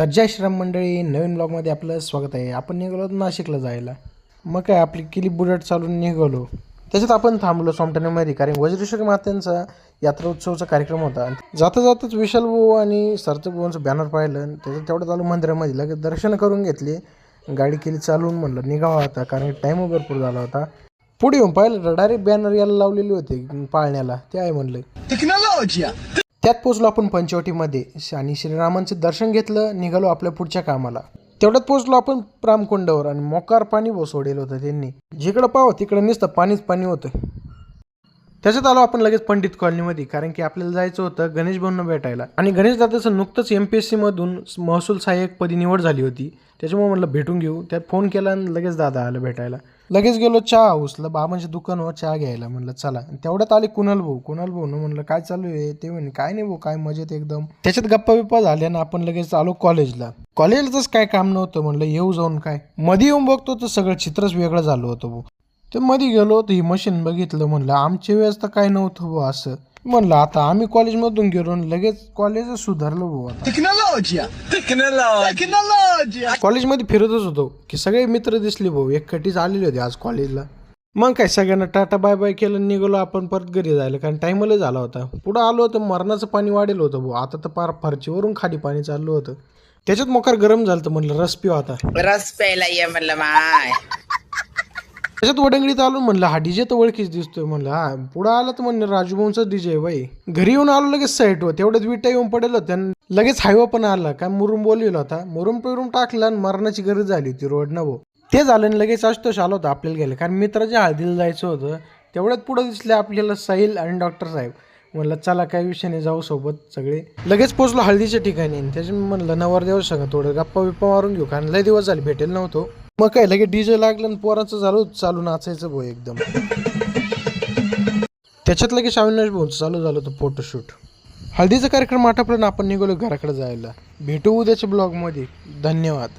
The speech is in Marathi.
तर जय श्रीराम मंडळी, नवीन ब्लॉगमध्ये आपलं स्वागत आहे. आपण निघालो नाशिकला जायला. मग काय आपली किली बुलेट चालून निघालो. त्याच्यात आपण थांबलो सोमटण्यामध्ये, कारण वज्रेश्वरी मात्यांचा यात्रा उत्सवचा कार्यक्रम होता. जाता जाताच विशाल भाऊ आणि सार्थक भाऊंचं बॅनर पाहिलं. त्याच्यात तेवढं चालू मंदिरामध्ये लगेच दर्शन करून घेतली. गाडी केली चालून, म्हणलं निघावा आता, कारण टाईम भरपूर झाला होता. पुढे येऊन पाहिलं तर डायरेक्ट बॅनर याला लावलेली होती पाळण्याला. ते आहे म्हणलं टेक्नॉलॉजी. त्यात पोचलो आपण पंचवटीमध्ये आणि श्रीरामांचं दर्शन घेतलं. निघालो आपल्या पुढच्या कामाला. तेवढ्यात पोचलो आपण रामकुंडावर आणि मोकार पाणी सोडेल होतं त्यांनी. जिकडं पाहावं तिकडं नुसतं पाणीच पाणी होतं. त्याच्यात आलो आपण लगेच पंडित कॉलनीमध्ये, कारण की आपल्याला जायचं होतं गणेश भाऊंना भेटायला. आणि गणेश दादाचं नुकतंच MPSC मधून महसूल सहाय्यक पदी निवड झाली होती. त्याच्यामुळे म्हणलं भेटून घेऊ. त्यात फोन केला आणि लगेच दादा आलं भेटायला. लगेच गेलो चहा हाऊसला, बाबांच्या दुकानावर चहा घ्यायला. म्हणलं चला. तेवढ्यात आले कुणाल भाऊ न. म्हणलं काय चालू आहे? ते म्हणे काय नाही भाऊ, काय मजेत एकदम. त्याच्यात गप्पा बिप्पा झाल्या ना आपण लगेच आलो कॉलेजला. कॉलेजलाच काय काम नव्हतं, म्हणलं येऊ जाऊन काय. मध्ये येऊन बघतो तर सगळं चित्रच वेगळं झालं होतं भाऊ. ते मध्ये गेलो तर ही मशीन बघितलं. म्हणलं आमच्या वेळेस तर काय नव्हतं भाऊ असं. म्हणलं आता आम्ही कॉलेजमधून गेलो लगेच कॉलेजच सुधारलं भाऊ. टेक्नॉलॉजी कॉलेजमध्ये फिरतच होतो की सगळे मित्र दिसले भाऊ, एकखटीच आलेले होते आज कॉलेजला. मग काय सगळ्यांना टाटा बाय बाय केलं, निघालो आपण परत घरी जायला, कारण टाइमला झाला होता. पुढं आलो होतं मरणाचं पाणी वाढेल होतं भाऊ. आता तर पार फरचीवरून खाली पाणी चाललं होतं. त्याच्यात मोकार गरम झालं. तर म्हणलं रस पिऊ आता. रस प्यायला ये म्हणलं माय. त्याच्यात वडंगडीत आलो. म्हणलं हा डीजे तर ओळखीच दिसतोय. म्हणलं हा. पुढं आलं तर म्हणलं राजूभाऊंचा डीजे बाई. घरी येऊन आलो लगेच साईटवर. तेवढ्यात विटा येऊन पडेल होत्या. लगेच हायवा पण आला. काय मुरुम बोललेला होता. मुरुम पिरून टाकला आणि मरणाची गरज झाली होती रोड न भाऊ. ते झालं आणि लगेच आशुतोष आला होता आपल्याला घ्यायला, कारण मित्राच्या हळदीला जायचं होतं. तेवढ्यात पुढं दिसले आपल्याला साहिल आणि डॉक्टर साहेब. म्हणलं चला काय विषय नाही, जाऊ सोबत सगळे. लगेच पोचलो हळदीच्या ठिकाणी. त्याच्या म्हणलं नवरदेव सगळं थोडं गप्पा बिप्पा मारून घेऊ, कारण लय दिवस झाले भेटेल नव्हतो. मग काय लगेच डीजे लागलं आणि पोराचं झालं चालू नाचायचं भाऊ एकदम. त्याच्यात लगेच अविनाश भाऊ चालू झालं होतं फोटोशूट. हळदीचा कार्यक्रम आटोपला आपण निघालो घराकडे जायला. भेटू उद्याच्या ब्लॉगमध्ये. धन्यवाद.